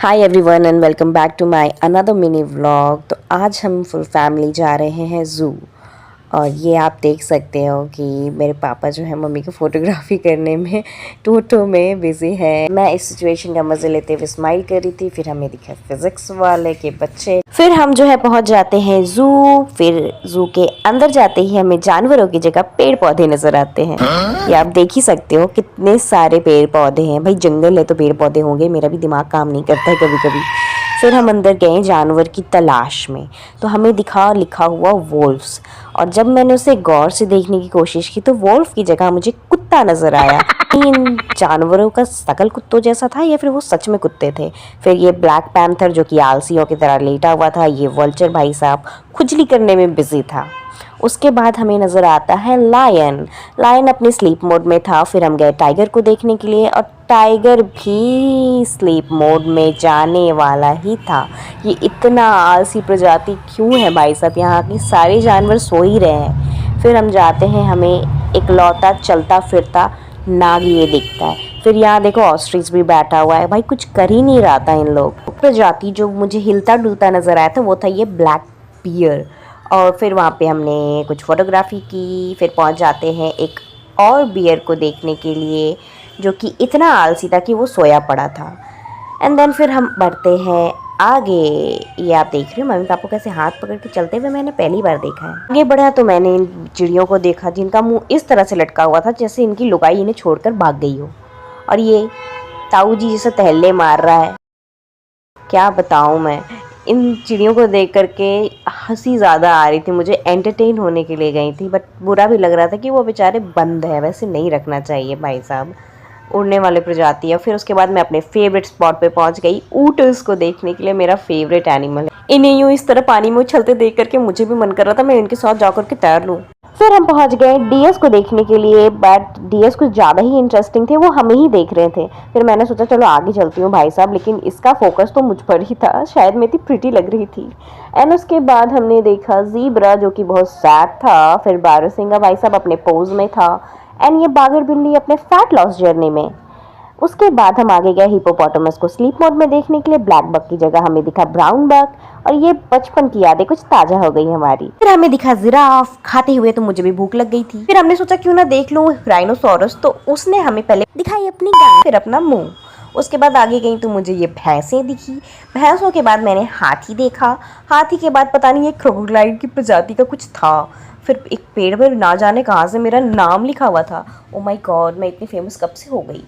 Hi everyone and welcome back to my another mini vlog. तो आज हम full family जा रहे हैं ज़ू। और ये आप देख सकते हो कि मेरे पापा जो है मम्मी को फ़ोटोग्राफी करने में टोटो में बिज़ी है। मैं इस सिचुएशन का मज़े लेते हुए स्माइल कर रही थी। फिर हमें दिखा फिज़िक्स वाले के बच्चे। फिर हम जो है पहुंच जाते हैं ज़ू। फिर ज़ू के अंदर जाते ही हमें जानवरों की जगह पेड़ पौधे नज़र आते हैं। ये आप देख ही सकते हो कितने सारे पेड़ पौधे हैं। भाई जंगल है तो पेड़ पौधे होंगे, मेरा भी दिमाग काम नहीं करता है कभी कभी। फिर हम अंदर गए जानवर की तलाश में, तो हमें दिखा लिखा हुआ वोल्फ्स। और जब मैंने उसे गौर से देखने की कोशिश की तो वोल्फ की जगह मुझे कुत्ता नज़र आया। इन जानवरों का शकल कुत्तों जैसा था या फिर वो सच में कुत्ते थे। फिर ये ब्लैक पैंथर जो कि आलसियों की तरह लेटा हुआ था, ये वल्चर भाई साहब खुजली करने में बिजी था। उसके बाद हमें नज़र आता है लायन। लायन अपने स्लीप मोड में था। फिर हम गए टाइगर को देखने के लिए और टाइगर भी स्लीप मोड में जाने वाला ही था। ये इतना आलसी प्रजाति क्यों है भाई साहब, यहाँ के सारे जानवर सो ही रहे हैं। फिर हम जाते हैं, हमें एक लौता चलता फिरता नाग ये दिखता है। फिर यहाँ देखो ऑस्ट्रिच भी बैठा हुआ है। भाई कुछ कर ही नहीं रहा था इन लोग। प्रजाति जो मुझे हिलता डुलता नज़र आया था वो था ये ब्लैक बियर। और फिर वहाँ पे हमने कुछ फ़ोटोग्राफी की। फिर पहुँच जाते हैं एक और बियर को देखने के लिए जो कि इतना आलसी था कि वो सोया पड़ा था। एंड देन फिर हम बढ़ते हैं आगे। ये आप देख रहे हो मम्मी पापा कैसे हाथ पकड़ के चलते हुए मैंने पहली बार देखा है। आगे बढ़ा तो मैंने इन चिड़ियों को देखा जिनका मुंह इस तरह से लटका हुआ था जैसे इनकी लुगाई इन्हें छोड़कर भाग गई हो। और ये ताऊ जी जैसे तहल्ले मार रहा है, क्या बताऊँ मैं। इन चिड़ियों को देख करके हंसी ज़्यादा आ रही थी मुझे। एंटरटेन होने के लिए गई थी बट बुरा भी लग रहा था कि वो बेचारे बंद है, वैसे नहीं रखना चाहिए भाई साहब, उड़ने वाले प्रजाति है। फिर उसके बाद मैं अपने फेवरेट स्पॉट पे पहुंच गई, ऊँट को देखने के लिए। मेरा फेवरेट एनिमल है। इन्हें यूँ इस तरह पानी में उछलते देख करके मुझे भी मन कर रहा था मैं इनके साथ जाकर के तैर लूँ। फिर हम पहुंच गए डीएस को देखने के लिए, बट डीएस कुछ ज़्यादा ही इंटरेस्टिंग थे, वो हमें ही देख रहे थे। फिर मैंने सोचा चलो आगे चलती हूँ भाई साहब, लेकिन इसका फोकस तो मुझ पर ही था, शायद मैं इतनी प्रिटी लग रही थी। एंड उसके बाद हमने देखा ज़ीब्रा जो कि बहुत सैड था। फिर बारहसिंगा भाई साहब अपने पोज में था। एंड ये बागर बिल्ली अपने फैट लॉस जर्नी में। उसके बाद हम आगे गए हिपोपोटामस को स्लीप मोड में देखने के लिए। ब्लैक बक की जगह हमें दिखा ब्राउन बक। और ये बचपन की यादें कुछ ताजा हो गई हमारी। फिर हमें दिखा जिराफ खाते हुए, तो मुझे भी भूख लग गई थी। फिर हमने सोचा क्यों ना देख लूं राइनोसोरस, तो उसने हमें पहले दिखाई अपनी गाय फिर अपना मुंह। उसके बाद आगे गई तो मुझे ये भैंसें दिखी। भैंसों के बाद मैंने हाथी देखा। हाथी के बाद पता नहीं ये क्रोकोडाइल की प्रजाति का कुछ था। फिर एक पेड़ पर ना जाने कहाँ से मेरा नाम लिखा हुआ था। ओ माय गॉड, मैं इतनी फेमस कब से हो गई।